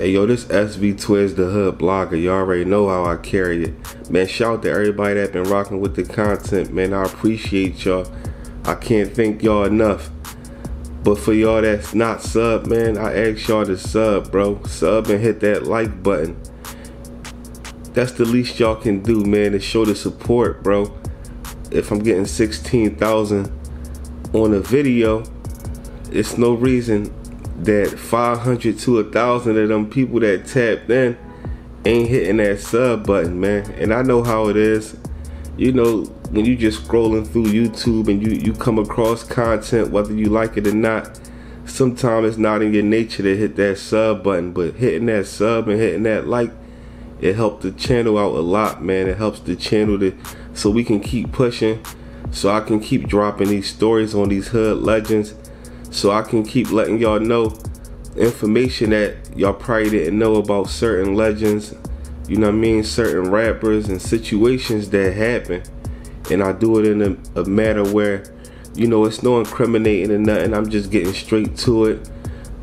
Hey yo, this SV Twiz the Hood blogger. You already know how I carry it. Man, shout out to everybody that been rocking with the content. Man, I appreciate y'all. I can't thank y'all enough. But for y'all that's not sub, man, I ask y'all to sub, bro. Sub and hit that like button. That's the least y'all can do, man, to show the support, bro. If I'm getting 16,000 on a video, it's no reason that 500 to 1,000 of them people that tapped in ain't hitting that sub button, man. And I know how it is. You know, when you just scrolling through YouTube and you come across content, whether you like it or not, sometimes it's not in your nature to hit that sub button. But hitting that sub and hitting that like, it helped the channel out a lot, man. It helps the channel so we can keep pushing, so I can keep dropping these stories on these hood legends, so I can keep letting y'all know information that y'all probably didn't know about certain legends, you know what I mean, certain rappers and situations that happen. And I do it in a matter where, you know, it's no incriminating or nothing. I'm just getting straight to it,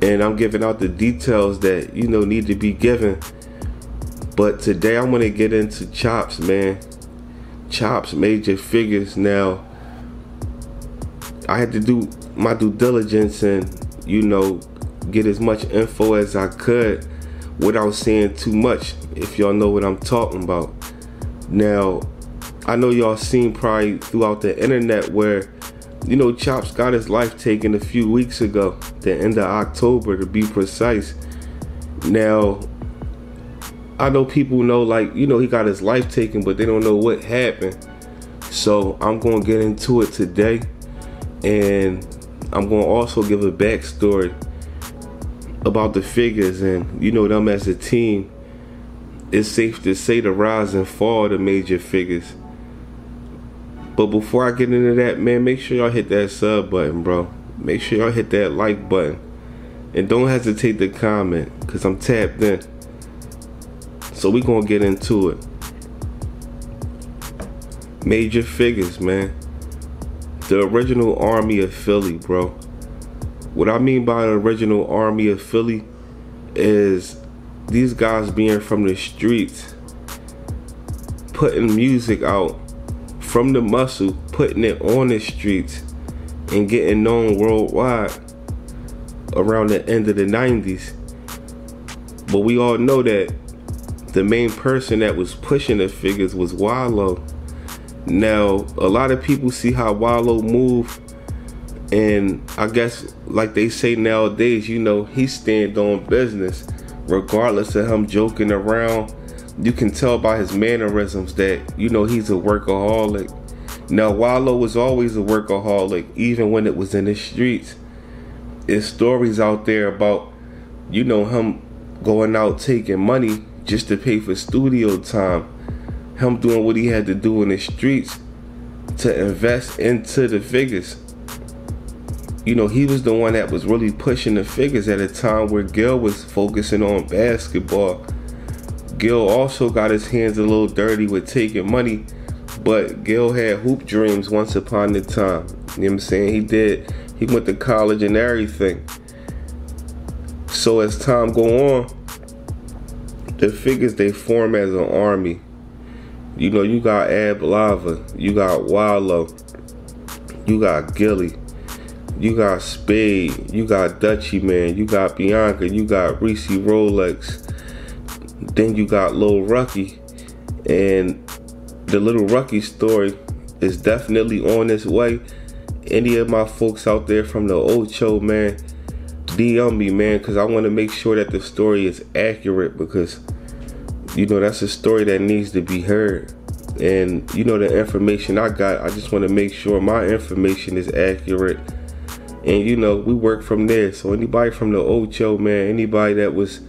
and I'm giving out the details that, you know, need to be given. But today I'm gonna get into Chopz, man. Chopz, Major Figgas. Now, I had to do my due diligence and, you know, get as much info as I could without saying too much, if y'all know what I'm talking about. Now, I know y'all seen probably throughout the internet where, you know, Chopz got his life taken a few weeks ago, the end of October to be precise. Now, I know people know, like, you know, he got his life taken, but they don't know what happened. So I'm gonna get into it today, and I'm gonna also give a backstory about the Figgas and, you know, them as a team. It's safe to say the rise and fall of the Major Figgas. But before I get into that, man, make sure y'all hit that sub button, bro. Make sure y'all hit that like button, and don't hesitate to comment, cause I'm tapped in. So we gonna get into it. Major Figgas, man. The original army of Philly, bro. What I mean by the original army of Philly is these guys being from the streets, putting music out from the muscle, putting it on the streets, and getting known worldwide around the end of the 90s. But we all know that the main person that was pushing the Figgas was Wallow. Now, a lot of people see how Wallow move, and I guess, like they say nowadays, you know, he stand on business. Regardless of him joking around, you can tell by his mannerisms that, you know, he's a workaholic. Now, Wallow was always a workaholic, even when it was in the streets. There's stories out there about, you know, him going out taking money just to pay for studio time. Him doing what he had to do in the streets to invest into the Figgas. You know, he was the one that was really pushing the Figgas at a time where Gil was focusing on basketball. Gil also got his hands a little dirty with taking money, but Gil had hoop dreams once upon a time. You know what I'm saying? He went to college and everything. So as time go on, the Figgas, they form as an army. You know, you got Ab Lava, you got Wallow, you got Gillie, you got Spade, you got Dutchie Man, you got Bianca, you got Reese Rolex, then you got Lil Rucky. And the Little Rucky story is definitely on its way. Any of my folks out there from the Ocho, man, DM me, man, because I want to make sure that the story is accurate, because, you know, that's a story that needs to be heard. And, you know, the information I got, I just want to make sure my information is accurate. And, you know, we work from there. So anybody from the Ocho, man, anybody that was,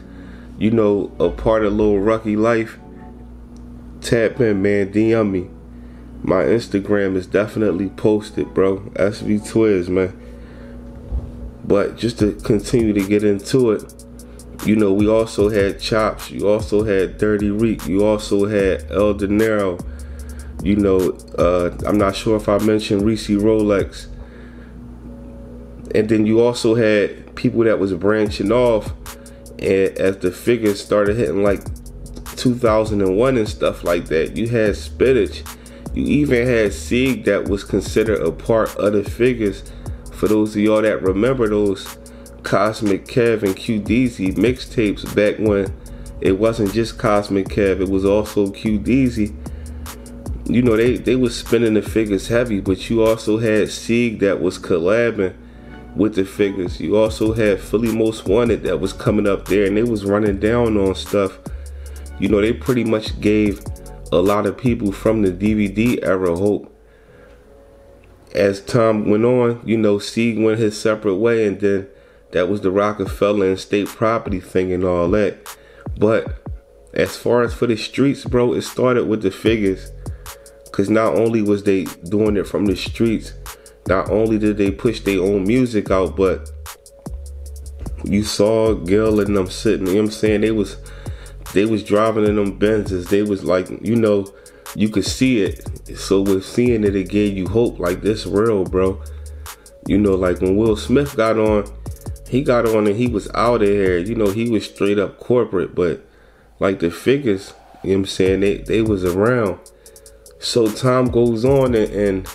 you know, a part of Lil Rucky life, tap in, man, DM me. My Instagram is definitely posted, bro. SV Twiz, man. But just to continue to get into it, you know, we also had Chopz, you also had Dirty Reek, you also had El Dinero, you know, I'm not sure if I mentioned Reese Rolex. And then you also had people that was branching off And as the figures started hitting like 2001 and stuff like that, you had Spinach. You even had Sieg that was considered a part of the Figgas. For those of y'all that remember those Cosmic Kev and QDZ mixtapes back when it wasn't just Cosmic Kev, it was also QDZ. You know, they was spinning the Figgas heavy, but you also had Sieg that was collabing with the Figgas. You also had Philly Most Wanted that was coming up there, and they was running down on stuff. You know, they pretty much gave a lot of people from the DVD era hope. As time went on, you know, Sieg went his separate way, and then that was the Rockefeller and state property thing and all that. But as far as for the streets, bro, it started with the Figgas. Because not only was they doing it from the streets, not only did they push their own music out, but you saw Gil and them sitting, you know what I'm saying? They was driving in them Benzes. They was like, you know, you could see it. So with seeing it, it gave you hope. Like, this real, bro. You know, like when Will Smith got on, he got on and he was out of here. You know, he was straight up corporate. But like the Figgas, you know what I'm saying, they was around. So time goes on and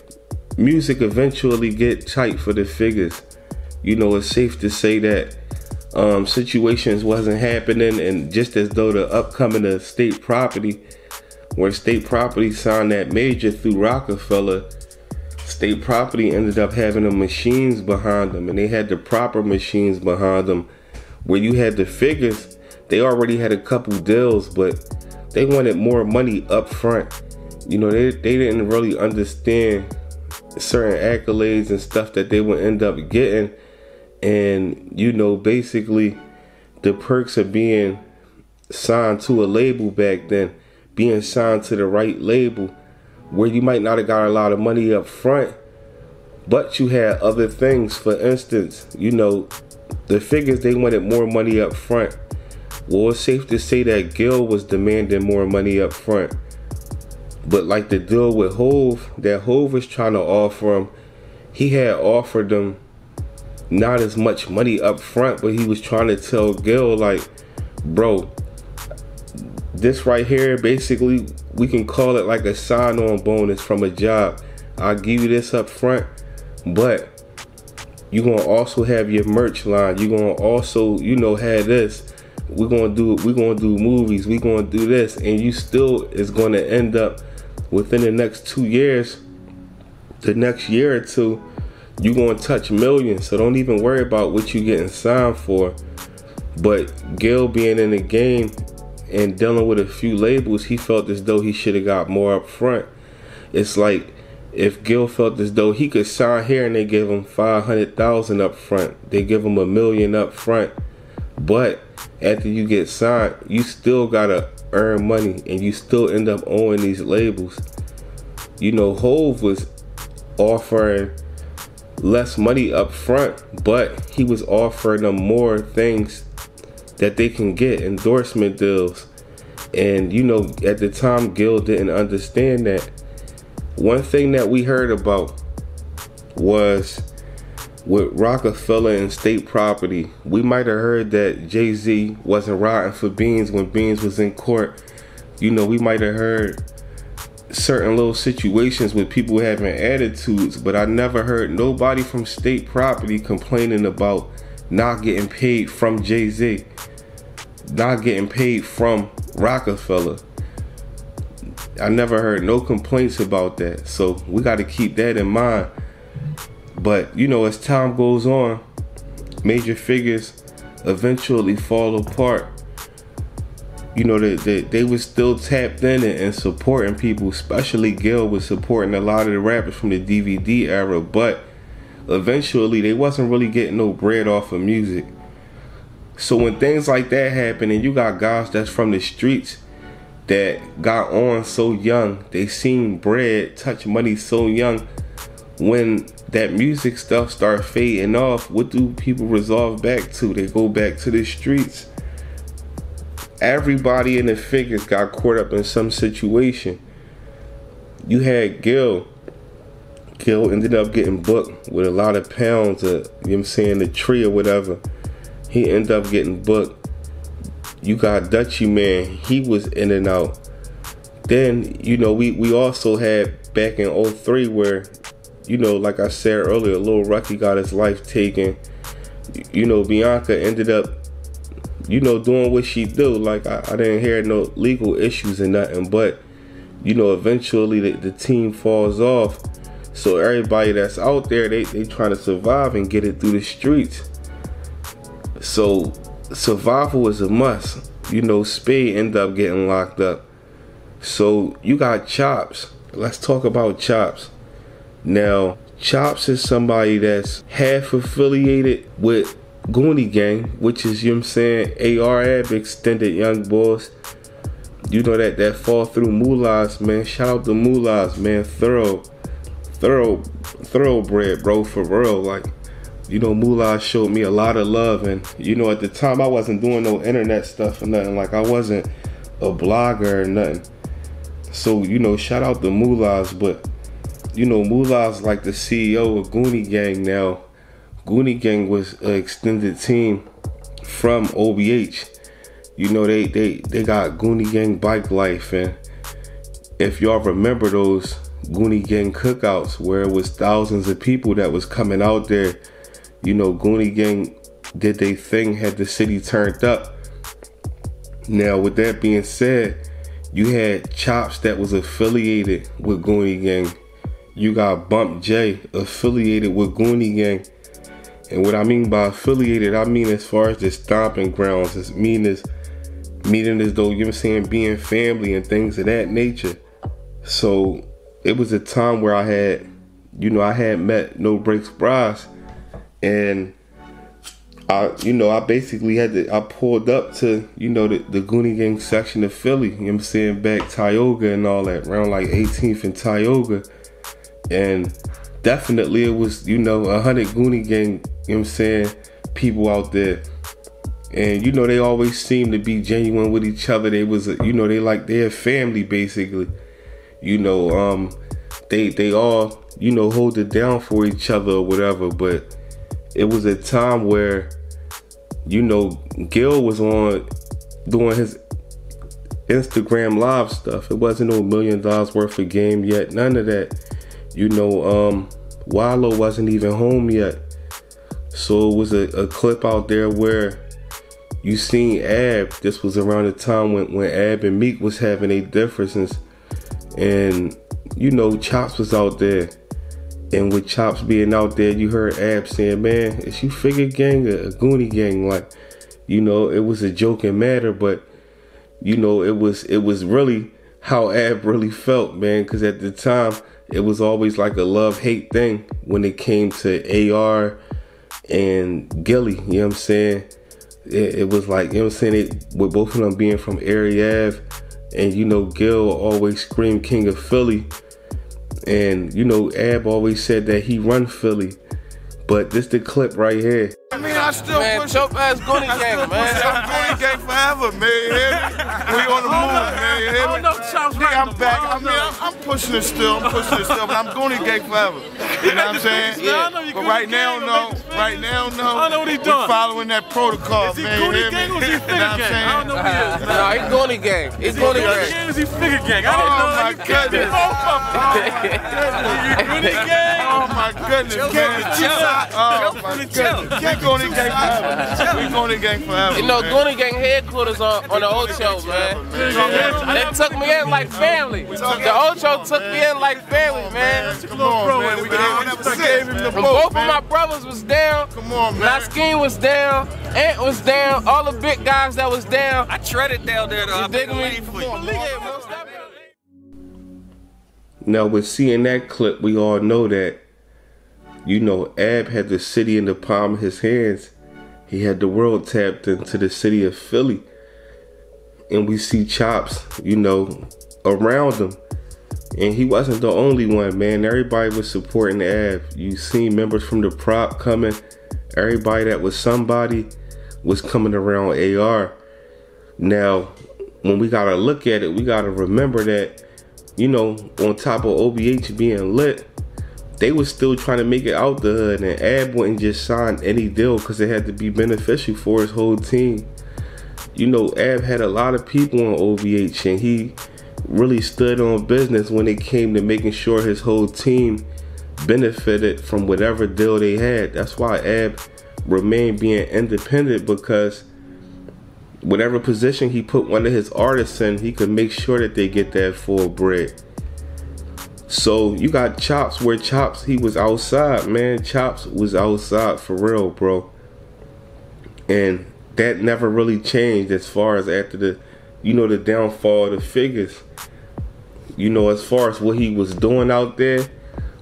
music eventually get tight for the Figgas. You know, it's safe to say that situations wasn't happening, and just as though the upcoming of state property, where state property signed that major through Rockefeller, state property ended up having the machines behind them, and they had the proper machines behind them. Where you had the Figgas, they already had a couple deals, but they wanted more money up front. You know, they didn't really understand certain accolades and stuff that they would end up getting. And, you know, basically the perks of being signed to a label back then, being signed to the right label, where you might not have got a lot of money up front, but you had other things. For instance, you know, the Figgas, they wanted more money up front. Well, it's safe to say that Gil was demanding more money up front. But like the deal with Hov, that Hov was trying to offer him, he had offered them not as much money up front, but he was trying to tell Gil, like, bro, this right here, basically, we can call it like a sign-on bonus from a job. I'll give you this up front, but you're going to also have your merch line. You're going to also, you know, have this. We're going to do movies. We're going to do this. And you still is going to end up within the next 2 years, the next year or two, you're going to touch millions. So don't even worry about what you're getting signed for. But Gil being in the game and dealing with a few labels, he felt as though he should have got more up front. It's like if Gil felt as though he could sign here and they give him $500,000 up front, they give him $1 million up front, but after you get signed, you still gotta earn money and you still end up owing these labels. You know, Hov was offering less money up front, but he was offering them more things that they can get, endorsement deals. And you know, at the time, Gil didn't understand that. One thing that we heard about was with Rockefeller and state property, we might have heard that Jay-Z wasn't riding for Beans when Beans was in court. You know, we might have heard certain little situations with people having attitudes, but I never heard nobody from state property complaining about not getting paid from Jay-Z, not getting paid from Rockefeller. I never heard no complaints about that. So we got to keep that in mind. But, you know, as time goes on, major figures eventually fall apart. You know, they was still tapped in and supporting people, especially Gil was supporting a lot of the rappers from the DVD era, but eventually they wasn't really getting no bread off of music. So when things like that happen and you got guys that's from the streets that got on so young, they seen bread, touch money so young, when that music stuff start fading off, what do people resolve back to? They go back to the streets. Everybody in the Figgas got caught up in some situation. You had Gil. Gil ended up getting booked with a lot of pounds of, you know what I'm saying, the tree or whatever. He ended up getting booked. You got Dutchy, man, he was in and out. Then, you know, we also had back in 03 where, you know, like I said earlier, Lil Rucky got his life taken. You know, Bianca ended up, you know, doing what she do. Like, I didn't hear no legal issues and nothing, but, you know, eventually the team falls off. So everybody that's out there, they trying to survive and get it through the streets. So survival is a must. You know, Spade ended up getting locked up. So you got Chopz. Let's talk about Chopz. Now, Chopz is somebody that's half affiliated with Goonie Gang, which is, you know what I'm saying, AR Ab extended young boys. You know that fall through Moolahs, man. Shout out to Moolahs, man. Thoroughbred, bro, for real. Like, you know, Moolah showed me a lot of love, and you know, at the time I wasn't doing no internet stuff or nothing. Like, I wasn't a blogger or nothing. So, you know, shout out to Moolahs, but you know, Moolah's like the CEO of Goonie Gang now. Goonie Gang was an extended team from OBH. You know, they got Goonie Gang Bike Life, and if y'all remember those Goonie Gang cookouts where it was thousands of people that was coming out there, you know, Goonie Gang did their thing, had the city turned up. Now, with that being said, you had Chopz that was affiliated with Goonie Gang. You got Bump J affiliated with Goonie Gang. And what I mean by affiliated, I mean as far as the stomping grounds, it's meaning as though, you know what I'm saying, being family and things of that nature. So it was a time where I had met No Breaks Bras, and I basically I pulled up to, you know, the Goonie Gang section of Philly, you know what I'm saying, back Tioga and all that, around like 18th and Tioga. And definitely it was, you know, 100 Goonie Gang, you know what I'm saying, people out there. And, you know, they always seemed to be genuine with each other. They was, you know, they're family, basically. You know, they all, you know, hold it down for each other or whatever. But it was a time where, you know, Gil was on doing his Instagram live stuff. It wasn't no $1 million worth of game yet. None of that. You know, Wallow wasn't even home yet. So it was a clip out there where you seen Ab. This was around the time when Ab and Meek was having a differences. And, you know, Chopz was out there. And with Chopz being out there, you heard Ab saying, man, is you Figga Gang or a Goonie Gang? Like, you know, it was a joking matter, but, you know, it was really how Ab really felt, man. Because at the time, it was always like a love-hate thing when it came to AR and Gillie, you know what I'm saying? It was like, you know what I'm saying, with both of them being from Area Ave, and, you know, Gil always screamed King of Philly, and, you know, Ab always said that he run Philly. But this the clip right here. I mean, I still push Chopz ass Goonie Gang, man. Goonie Gang forever, man. You hear me? We on the move, man. You hear me? Nigga, I'm back. I mean, I'm pushing it still. But I'm Goonie Gang forever. You know what I'm saying? But right now, no. Right now, no. I don't know what he's doing. We're following that protocol, is he man. Goonie Gang or is he Figga Gang? I don't know who he is. No, he's Goonie Gang. He's Goonie Gang. Is he Figga Gang? I didn't know. Oh my goodness. Goonie Gang. Oh my goodness, man. Oh my goodness. We Goonie Gang forever. We Goonie Gang forever. You know, man. Goonie Gang headquarters on the Ocho, man. They took me in like family. The Ocho took me in like family, man. Come on, man. We gave him the And boat, both of my brothers was down. Come on, man. Naskin was down. Ant was down. All the big guys that was down. I treaded down there though. You dig me? Now, with seeing that clip, we all know that, you know, Ab had the city in the palm of his hands. He had the world tapped into the city of Philly. And we see Chopz, you know, around him. And he wasn't the only one, man. Everybody was supporting Ab. You seen members from the prop coming. Everybody that was somebody was coming around AR. Now, when we gotta look at it, we gotta remember that, you know, on top of OBH being lit, they was still trying to make it out the hood, and Ab wouldn't just sign any deal because it had to be beneficial for his whole team. you know, Ab had a lot of people on OVH, and he really stood on business when it came to making sure his whole team benefited from whatever deal they had. That's why Ab remained being independent, because whatever position he put one of his artists in, he could make sure that they get that full bread. So you got Chopz, where Chopz, he was outside, man. Chopz was outside for real, bro. And that never really changed as far as after the, you know, the downfall of the Figgas. You know, as far as what he was doing out there,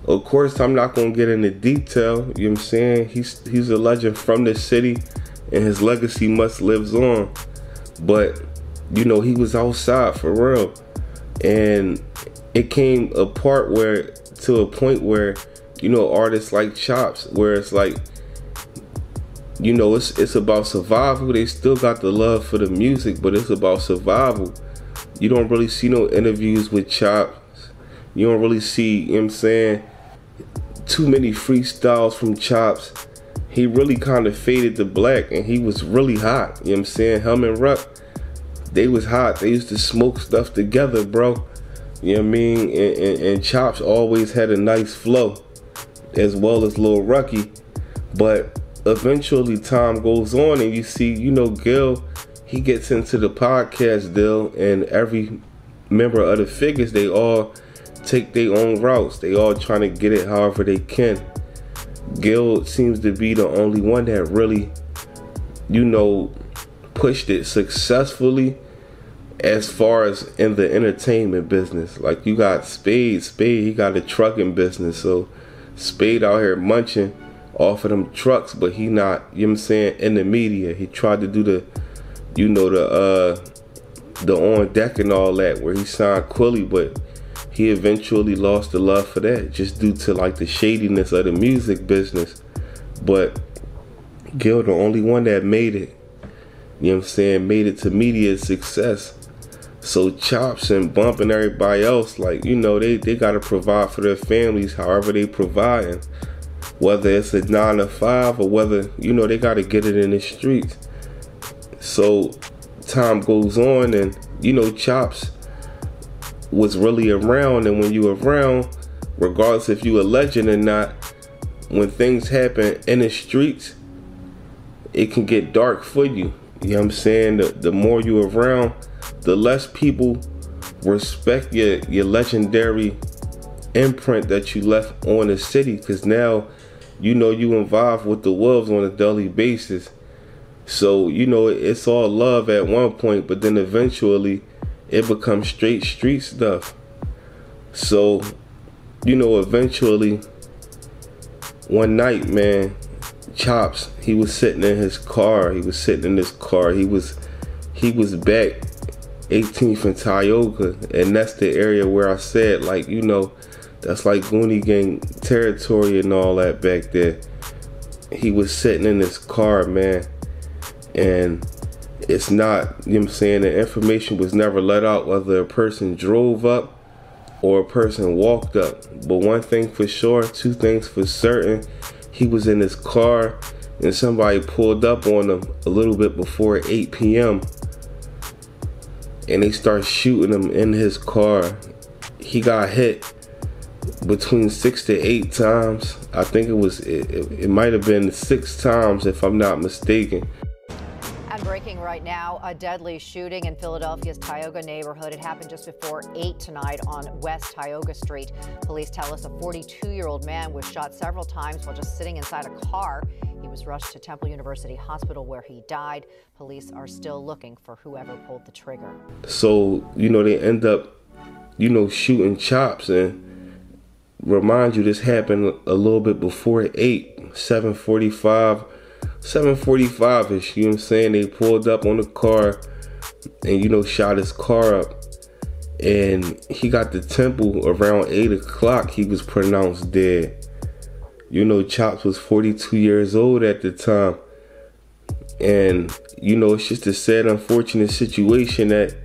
of course, I'm not going to get into detail. You know what I'm saying? He's a legend from the city, and his legacy must lives on. But, you know, he was outside for real. And it came to a point where, you know, artists like Chopz, where it's like, you know, it's about survival. They still got the love for the music, but it's about survival. You don't really see no interviews with Chopz. You don't really see, you know what I'm saying, too many freestyles from Chopz. He really kind of faded to black, and he was really hot. You know what I'm saying? Him and Ruck, they was hot. They used to smoke stuff together, bro. You know what I mean? And Chopz always had a nice flow, as well as Lil Rucky. But eventually time goes on, and you see, you know, Gil, he gets into the podcast deal, and every member of the Figgas, they all take their own routes. They all trying to get it however they can. Gil seems to be the only one that really, you know, pushed it successfully as far as in the entertainment business. Like, you got Spade, he got a trucking business. So Spade out here munching off of them trucks, but he not, you know what I'm saying, in the media. He tried to do the, you know, the on deck and all that, where he signed Quilly, but he eventually lost the love for that just due to like the shadiness of the music business. But Gil, the only one that made it, you know what I'm saying, made it to media success. So Chopz and Bump and everybody else, like, you know, they got to provide for their families however they providing. Whether it's a 9 to 5 or whether, you know, they got to get it in the streets. So time goes on, and, you know, Chopz was really around, and when you around, regardless if you a legend or not, when things happen in the streets, it can get dark for you. You know what I'm saying? The more you around, the less people respect your legendary imprint that you left on the city, because now, you know, you involved with the wolves on a daily basis. So, you know, it's all love at one point, but then eventually it becomes straight street stuff. So, you know, eventually one night, man, Chopz, he was sitting in his car. He was back 18th and Tioga, and that's the area where I said, like, you know, that's like Goonie Gang territory and all that back there. He was sitting in his car, man, and it's not, you know what I'm saying, the information was never let out whether a person drove up or a person walked up. But one thing for sure, two things for certain, he was in his car and somebody pulled up on him a little bit before 8 p.m. and they start shooting him in his car. He got hit between 6 to 8 times. I think it might have been 6 times if I'm not mistaken. And breaking right now, a deadly shooting in Philadelphia's Tioga neighborhood. It happened just before 8 tonight on West Tioga Street. Police tell us a 42-year-old man was shot several times while just sitting inside a car. He was rushed to Temple University Hospital where he died. Police are still looking for whoever pulled the trigger. So, you know, they end up, you know, shooting Chopz, and remind you, this happened a little bit before 8, 7:45-ish, you know what I'm saying? They pulled up on the car and, you know, shot his car up. And he got to Temple around 8 o'clock. He was pronounced dead. You know, Chopz was 42 years old at the time. And, you know, it's just a sad, unfortunate situation that,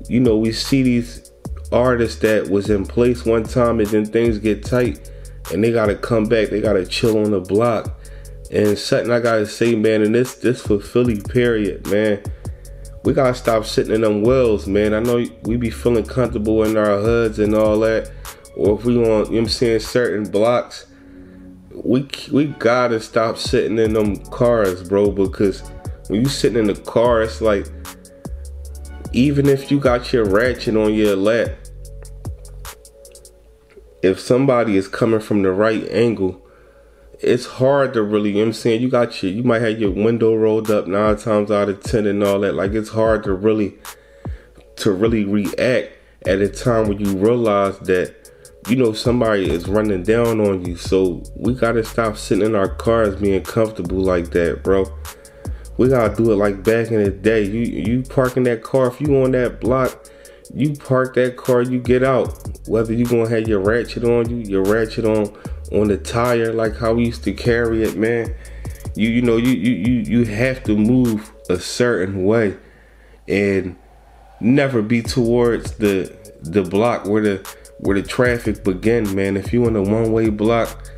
you know, we see these artists that was in place one time and then things get tight and they gotta come back, they gotta chill on the block. And something I gotta say, man, and this for Philly, period, man, we gotta stop sitting in them wells, man. I know we be feeling comfortable in our hoods and all that, or if we on, you know what I'm saying, certain blocks, we gotta stop sitting in them cars, bro, because when you sitting in the car, it's like, even if you got your ratchet on your lap, if somebody is coming from the right angle, it's hard to really, you know what I'm saying, you might have your window rolled up 9 times out of 10 and all that. Like, it's hard to really react at a time when you realize that, you know, somebody is running down on you. So we gotta stop sitting in our cars being comfortable like that, bro. We gotta do it like back in the day. You parking that car, if you on that block, you park that car, you get out. Whether you gonna have your ratchet on you, your ratchet on the tire, like how we used to carry it, man. You have to move a certain way and never be towards the block where the traffic begin, man. If you in a one-way block,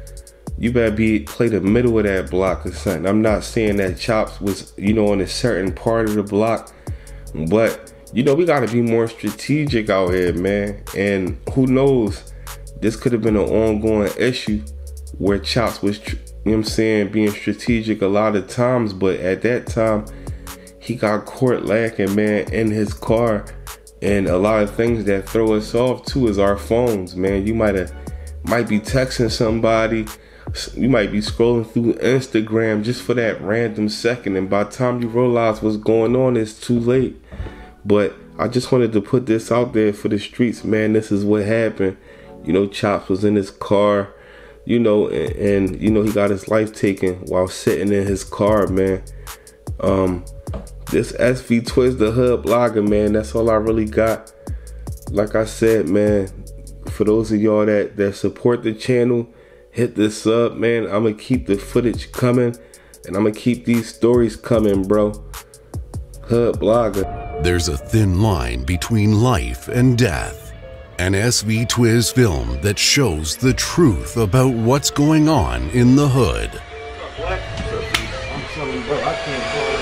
you better play the middle of that block or something. I'm not saying that Chopz was, you know, in a certain part of the block, but you know, we gotta be more strategic out here, man. And who knows, this could have been an ongoing issue where Chopz was, you know what I'm saying, being strategic a lot of times, but at that time, he got caught lacking, man, in his car. And a lot of things that throw us off too is our phones, man. You might be texting somebody, you might be scrolling through Instagram just for that random second, and by the time you realize what's going on, it's too late. But I just wanted to put this out there for the streets, man. This is what happened. You know, Chopz was in his car, you know, and you know, he got his life taken while sitting in his car, man. This SV Twiz, the hood blogger, man, that's all I really got. Like I said, man, for those of y'all that support the channel, hit the sub, man. I'm gonna keep the footage coming, and I'm gonna keep these stories coming, bro. Hood blogger. There's a thin line between life and death. An SV Twiz film that shows the truth about what's going on in the hood. I'm telling you, bro, I can't call it.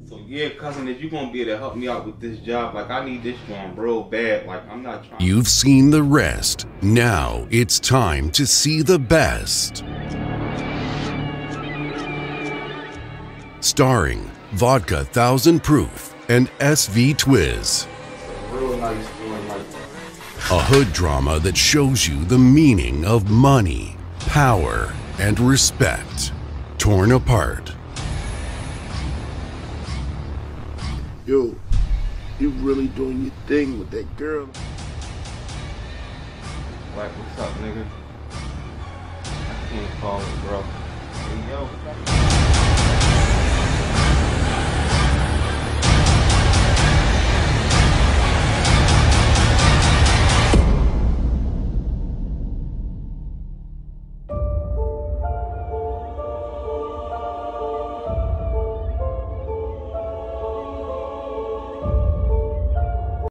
So yeah, cousin, if you gonna be able to help me out with this job, like I need this job real bad. Like I'm not trying. You've seen the rest. Now it's time to see the best. Starring Vodka 1000 Proof and SV Twiz. Real nice one, like A hood drama that shows you the meaning of money, power, and respect. Torn apart. Yo, you really doing your thing with that girl. Like, what's up, nigga? I can't call it, bro. Hey, yo.